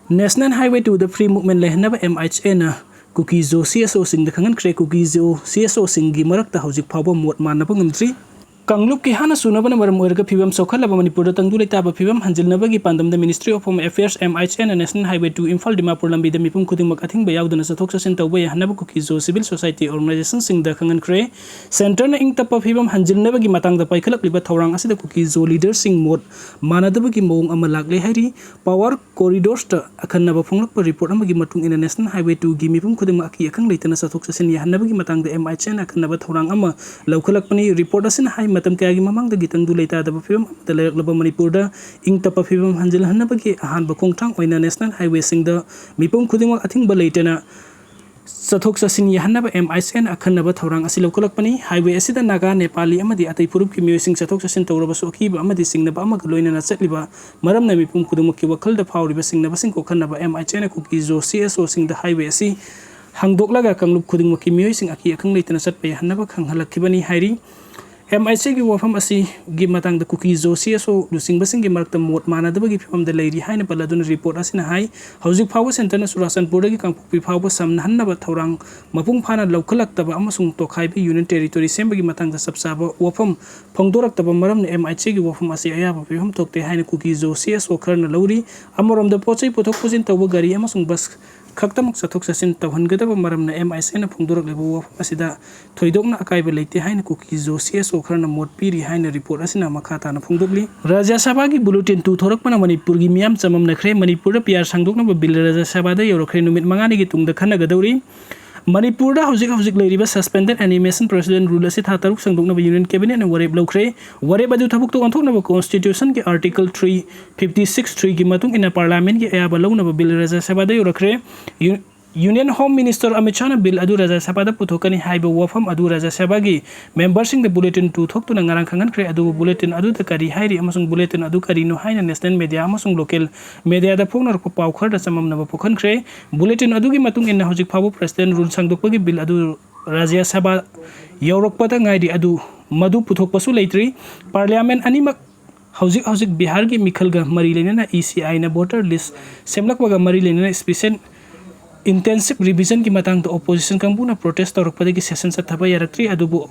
National Highway to the Free Movement lehnaba MHN na Kuki Cso Singda Kuki Cso Singgi marakta hojik phawba mot manaba ngamtri Kanglup ki hana sunabana maram oirga phibam sokhalaba Manipur tangdu leitaba phibam hanjilnabagi pandamda Ministry of Home Affairs MHN and National Highway to Imphal Dimapur lambi da mipum khudingmak athingba yaudana sathok sasin tawba yahanaba Kuki Cso Civil Society Organization Singda Thamkhre Center na ingtapa phibam hanjilnabagi matangda paikhalak liba thorang asida Kuki Cso leader sing mot manadabagi mawong ama lagle hairi power corridors ta akhanaba phonglakpa report amagi matung ina National Highway to gi mipum khudingmak aki akhang leitana sathok sasin yahanabagi matangda MHN akhanaba thorang ama laukhalakpani report asin hai matam kaya mamang da gitang dulay ta da film dalak laba Manipur da ing tapa film hanjil hanna bagi ahan bakong tang oina National Highway Singda mipum khudingwak athing balay na sathok sasin yahanna ba MISN akhanna ba thorang asilaw kulakpani highway asida naga Nepali amadi atay purup ki music sathok sasin tawraba so akiba amadi singna ba amagaloina na chatliba maram na mipum khudingwak ki wakal da phawriba singna ba singko khanna ba MISN Kuki Cso Singda highway asi hangdoklaga kanglup khudingwak ki music aki akhang leitana chatpa yahanna ba khanghalakibani hairi MIC की वफम असी गी मतंग द Kuki Cso लुसिंग बसिंग गी मरकत मोट माना दबगी फिफम द लेरी हाइन पलादुन रिपोर्ट असिना हाई हौजिक फाव सेंटर न सुरासनपुर गी कांगपुपी फाव समन हन्नब थौरांग मपुंग फाना लौखलक्तब अमसुंग तोखाइबे यूनियन टेरिटोरी सेंबगी मतंग द सबसाब वफम फोंगदोरक्तब मरम ने MIC की वफम असी अयाब फिफम तोकते हाइन कुकी Cso खरन लौरी अमरम द पोचै पुथोक पुजिन तब गाड़ी अमसुंग बस खक्तमक सथोक ससिन तवहनगदब मरमना MIC ना फोंगदोरक लेबो वफम असिदा थोइदोकना अकाइबे लेते हाइन कुकी Cso खरना मोट पीरी हाइन रिपोर्ट असिना मखाता ना फोंगदोकली राज्य सभा की बुलेटिन टू थोरकपना मणिपुर की मियाम चमम नखरे मणिपुर पियार सांगदोकना बिल राज्य सभा दा यौरखरे नुमित मंगानी की तुंगदा खनगदौरी मणिपुर हौजिक लेरिबा सस्पेंडेड एनिमेशन प्रेसिडेंट रूल असे था तरुक संगदोकना यूनियन कैबिनेट ने वरेब लौखरे वरेब अदु थबुक तो अंथोकना कॉन्स्टिट्यूशन के आर्टिकल 356(3) की मतुंग इन पार्लियामेंट के अयाबा लौनबा बिल राज्य सभा दा यौरखरे union home minister Amit Shah bill अदु राज्य सभा दा पुथोकनी हाइबा वफम अदु राज्य सभा की मेंबरसिंग द बुलेटिन टू थोक्तुना ngarang khanghankhre अदु बुलेटिन अदु द करी हाइरि अमसुंग बुलेटिन अदु करी नो हाइना नेशनल मीडिया अमसुंग लोकल मीडिया दा फोंगनर को पाव खर दा सममनबा पोखनख्रे बुलेटिन अदु की मतुंग इन हौजिक फाबो प्रेसिडेंट रूल सांगदोकपगी बिल अदु राज्य सभा यौरकपदा ngaidi अदु मदु पुथोकपसु लेत्रि पार्लियामेंट अनिमक हौजिक बिहार की मिखलगा मरी लेना ECI ना वोटर लिस्ट सेमलकबगा मरी लेना स्पेशल इंटेंसिव रिविजन की मतंग तो ओपोजिशन कंबुना प्रोटेस्ट तौरपदगी सेशन सथबा यारक्ट्री अदुबु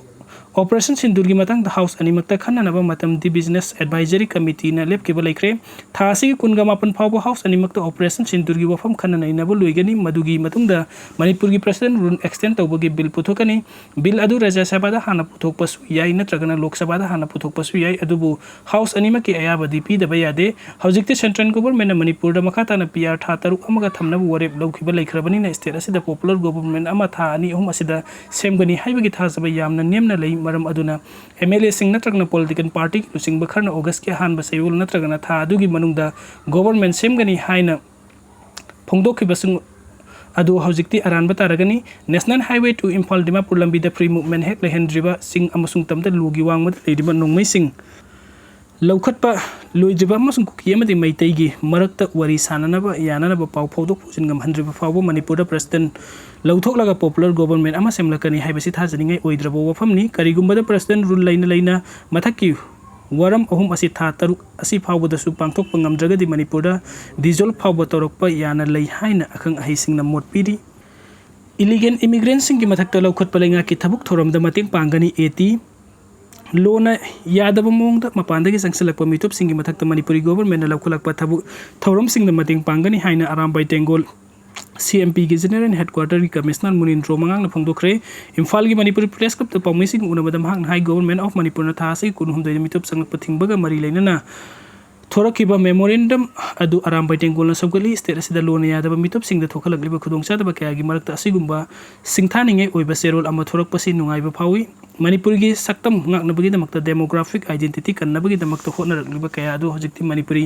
ऑपरेशन सिंदूर की मतंग हाउस अनिमक्ता खन्ननबा मतम दि बिजनेस एडवाइजरी कमिटी ना लेपकेबा लेख्रे थासी कुनगा मापन फावबो हाउस अनिमक्ता ऑपरेशन सिंदूर की वफम खन्ननैनबो लुइगनी मदुगी मतुंगदा मणिपुर की प्रेसिडेंट रूल एक्सटेंड तौबगी बिल पुथोकनी बिल अदु राज्य सभादा हाना पुथोकपसु याई नत्रगना लोक सभादा हाना पुथोकपसु याई अदुबु हाउस अनिमकी अयाबदी पीदबा यादे हौजिकते सेंट्रल गवर्नमेंट ना मणिपुर दा मखाताना PR था तरुक अमगा थमनबु वरेब लौखिबा लेख्रबनी ना स्टेट असिदा पॉपुलर गवर्नमेंट अमा था अनि अहुम असिदा सेमगनी हाइबगी थाजबा यामना नेमना लई मरम अदुना MLA सिंग नत्रगना पॉलिटिकल पार्टी की लुसिंग बखरना अगस्त के हान बसैवल नत्रगना था अदुगी मनुंगदा गवर्नमेंट सेमगनी हाइना फोंगदोखिबसुंग अदु हौजिकती अरानबा तारगनी national highway two Imphal Dimapur लंबी द फ्री मूवमेंट हेक लेहेंद्रिबा सिंग अमसुंग तमदा लुगी वांगमद लेदिबा नोंमै सिंग लौखटपा लुइद्रिबा अमसुंग कुकी अमदि मैतैगी मरक्ता वरी साननबा याननबा पाव फौदोक फुजिन गमहनद्रिबा फावबो मणिपुर प्रेसिडेंट लौथोकलगा पॉपुलर गवर्नमेंट अमा सेमलकनी हाइबसि थाजनिङै ओइद्रबो वफमनी करिगुम्बदा प्रेसिडेंट रूल लैना मथक्की वरम अहुम असी था तरुक असी फावबदसु पांथोकपा ngamdragadi मणिपुर डिजोल्व फावब तौरकपा याना लै हाइना अखंग अहिसिंगना मोट पीरी इलीगल इमिग्रेंट्स की मथक्ता लौखटपा लैंगा की थबुक थोरमदा मतेंग पांगनी 80 लोना यादव मोंगदा मपानदगी संगसलकपा मितुपसिंगी मथक्ता मणिपुरी गवर्नमेंट लौखलकपा थबुक थौरमसिंगदा मतेंग पांगनी हाइना आरामबाई तेंगोल CMP की जनरल हेडक्वार्टर की कमिश्नर मुनिंद्रो मंगांग फोंदोखरे इम्फाल की मणिपुर प्रेस क्लब पाउमीसिंग उनबदम हांग हाई गवर्नमेंट ऑफ मणिपुर थासी कुनहुमदय मितुप संगप थिंगबगा मरी लेना थोरकिबा मेमोरेंडम अदु आरामबाई तेंगोलना सबगली स्टेट असिदा लोना यादव मितुप सिंगदा थोखलकलिबा खुदोंचादबा कयागी मरक्ता असिगुम्बा सिंथानिङै ओइबा सेरोल अमा थोरकपसि नुंगाइबा फावी मणिपुर की सक्तम ngaknabagidamakta demographic identity kannabagidamакta hotnarakliba kaya adu hojikti manipuri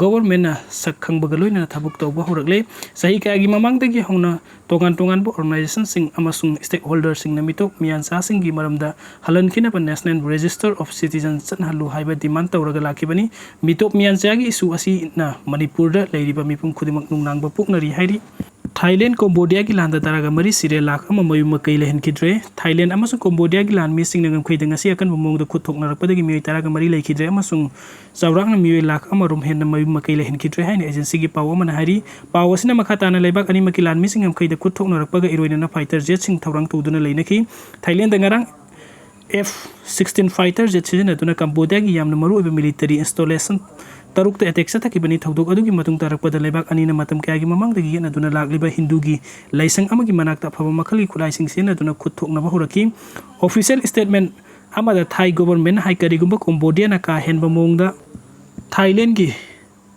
government na sakhangbga loina thabuk tawba horakle sahi kayagi mamangdagi hona tongan bo organization sing amasung stakeholder sing namitok miansa sing gi maramda halankhina pa national register of citizens chanhalu haiba demand tawraga lakibani mitok miansa gi isu asi na manipur da leiriba mipum khudimak nungnangba puknari hairi Thailand Cambodia की लान तारागा मरी सिरे लाख अमा मयु मकई लेहन खिद्रे Thailand अमसुंग Cambodia की लान मी सिंगना गम खैदंग asi akan bumong da khuthok narakpadagi mioi taraga mari lekhidre amasung chawrakna mioi lakh ama rum hen mayu makai lehin khidre haina agency gi paw amana hari paw asina makha tana leibak ani maki lan mi singam khaida khuthok narakpaga iroina na fighter jet sing thawrang tuduna leinaki Thailand da ngarang F-16 fighter jet sijina tuna Cambodia gi yamna maru oiba military installation taruk te attack sa takibani thodok adugi matung tarakpada leibak ani na matam kaya gi mamang dagi na duna lagliba hindu gi laisang amagi manakta phaba makhali khulai sing sina duna khuthok na bahuraki official statement amada Thai government hai karigumba Cambodia na ka henba mongda Thailand gi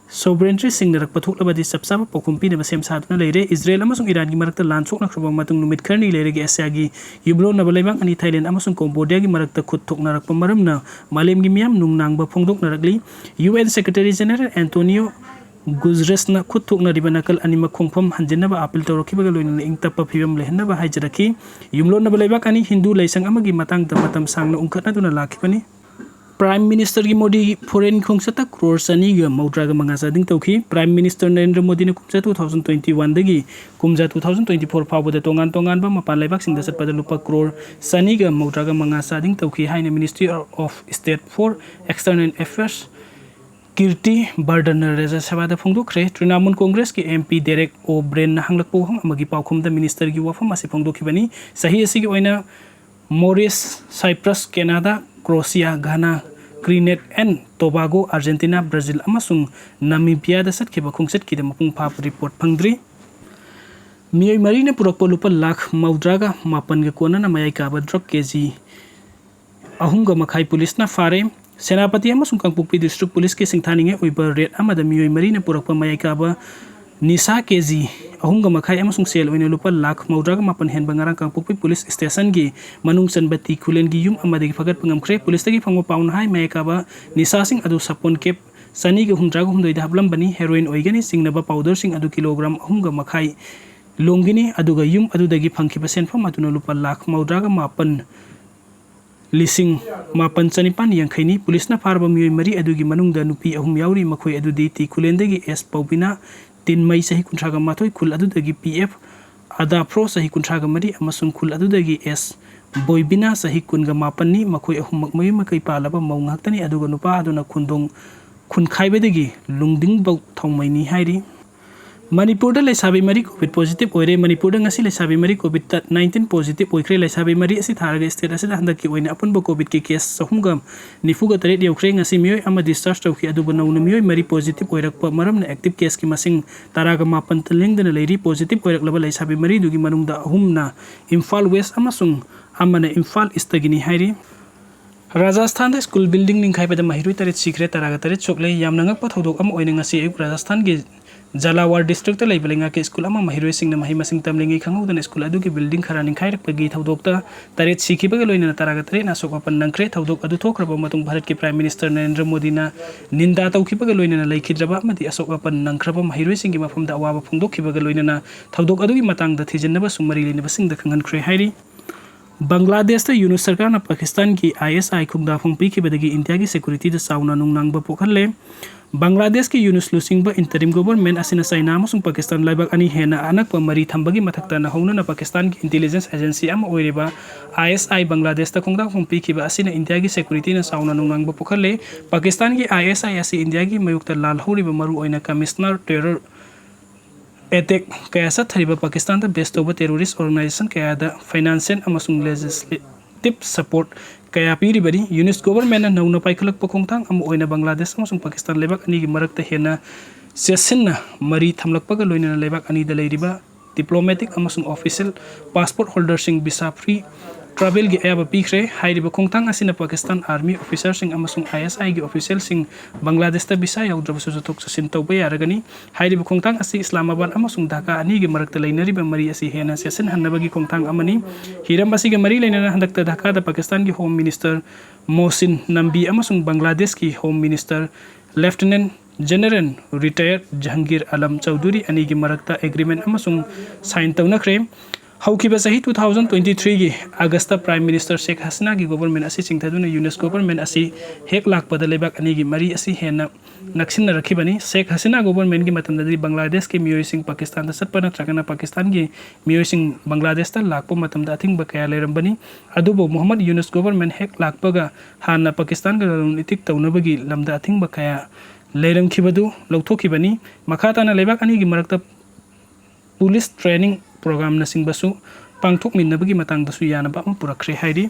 sovereignty singnarak pathulabadi sabsaba pokumpi ne basem satuna leire Israel amasung Iran gi marakta lansok na khroba matung numit kharni leire gi Asia gi yublo na balaibang ani Thailand amasung Cambodia gi marakta khuthok narak pamaram na malem gi miam nungnang ba phongdok narakli UN Secretary General Antonio Guterres na khuthok na riba nakal ani makhongpham hanjena ba appeal tawraki ba loina ingtapa phibam lehenna ba haijaraki yumlo na balaibak ani Hindu laisang amagi matang da matam sangna ungkhatna duna lakhibani Prime Minister gi Modi foreign khongsata crore sani ga maudraga mangasa ding tawki Prime Minister Narendra Modi na kumsa 2021 dagi kumja 2024 phabu da tongan ba mapan laibak singda satpada lupa crore sani ga maudraga mangasa ding tawki haina Ministry of State for External Affairs Kirti Bardana Reza Sabada Phongdokre Trinamun Congress ki MP Derek O'Brien na hanglakpo hang amagi paukhum da Minister gi wafam ase phongdokibani sahi asi gi oina Mauritius Cyprus Canada Croatia, Ghana, Trinidad and Tobago, Argentina, Brazil amasung Namibia da satkiba khungset ki da mapung phap report phangdri mioi mari na purakpa lupa lakh maudraga mapan ga kona na mayai ka ba drug kg ahunga makhai police na fare senapati amasung kangpukpi district police ke singthaninge oiba red amada mioi mari na purakpa mayai ka ba Nisa kg ahunga makhai amasung sel oina lupa lakh maudraga mapan hen bangarang kangpukpi police station gi manung sanbati kulen gi yum amade gi phagat pangamkhre police tagi phangwa paun hai mayaka ba Nisa sing adu sapon kep sani gi humdraga humdoi da hablam bani heroin oigani singna ba powder sing adu kilogram ahunga makhai longini aduga yum adu dagi phangki ba senfam aduna lupa lakh maudraga mapan lising mapan chanipan yangkhaini police na farba mioi mari adugi manungda nupi ahum yauri makhoi adudi ti kulendagi s paubina 3 Mei sahi kuntraga mathoi khul adudagi PF Ada Pro sahi kuntraga mari amasung khul adudagi S Boybina sahi kunga mapanni makhoi ahum makai makai palaba maungaktani aduga nupa aduna khundong khunkhaibedagi lungding bau thongmaini hairi Manipur da laisabi mari COVID positive oire Manipur da ngasi laisabi mari COVID-19 positive oikre laisabi mari asi tharaga state asi da handaki oina apun ba COVID ke case sahumga nifuga tare diokre ngasi mioi ama discharge tawki adu banawna mioi mari positive oirakpa maram na active case ki masing taraga mapan taleng dana leiri positive oirak laba laisabi mari dugi manungda ahumna Imphal West amasung amana Imphal East tagini hairi Rajasthan da school building ningkhai pada mahirui tare Sikhre taraga tare Sokle yamnanga pa thodok am oina ngasi ayuk Rajasthan ge Jalawar district ta laibalenga ke school ama mahiroi singna mahi masing tamlengi khangau dan school adu ki building kharaning khairek pagi thodok ta taret sikhi baga loina taraga tare na Sokwa Thamkhre thodok adu thokraba matung Bharat ki Prime Minister Narendra Modi na ninda tawki baga loina laikhidraba amati Sokwa Thamkhre mahiroi singi mafam da awaba phongdok ki baga loina na thodok adu ki matang da thijenna sumari leina basing da khangan khre hairi Bangladesh ta Yunus Sarkar na Pakistan ki ISI khungda phongpi ki badagi India ki security da sauna nungnang ba pokhalle Bangladesh ki Yunus Lusing ba interim government asina China amasung Pakistan laibak ani hena anak pa mari thambagi mathakta na hongna na Pakistan ki intelligence agency ama oireba ISI Bangladesh ta khongda phongpi ki ba asina India ki security na sauna nungnang ba pokhalle Pakistan ki ISI asi India ki mayukta lal horiba maru oina commissioner terror attack kaya sa thariba Pakistan ta based over terrorist organization kaya da financial amasung legislative support kaya piri bari Yunus government na nauna paikhalak pakhongthang am oina Bangladesh amasung Pakistan lebak ani gi marakta hena session na mari thamlak paga loina na lebak ani da leiriba diplomatic amasung official passport holder sing visa free travel gi aba pikre hairiba khongthang asina Pakistan army officer sing amasung ISI gi official sing Bangladesh ta visa yaudra su tok sin tawba yaragani hairiba khongthang asi Islamabad amasung Dhaka ani gi marakta leinariba mari asi hena session hannabagi khongthang amani hiram basi gi mari leina handakta Dhaka da Pakistan gi home minister Mohsin Nambi amasung Bangladesh ki home minister Lieutenant General retired Jahangir Alam Chowdhury ani gi marakta agreement amasung sign tawnakre हौखिबा सही 2023 की अगस्त prime minister Sheikh Hasina की government असी चिंथदुना यूनेस government असी हेक लाकपद लेबाक अनी की मरी असी हेना नक्सिन रखिबनी शेख हसीना गवर्नमेंट की मतमददी बांग्लादेश के मियोइसिंग पाकिस्तान चटप नत्रगना पाकिस्तान की मियोइसिंग बांग्लादेश लाप मतमदा अथिंग कया लेरंबनी अदुबो मोहम्मद यूनुस गवर्नमेंट हेक लापगा हाना पाकिस्तान का इतिक तौनबगी लमदा अथिंग कया लेरंखिबदु लौथोखिबनी मखाताना लेबाक अनी की मरक्ता पुलिस ट्रेनिंग प्रोग्राम नसिंगबसु पांगथोकमिनबगी मतंगदसु यानबा पुरखरे हाइरि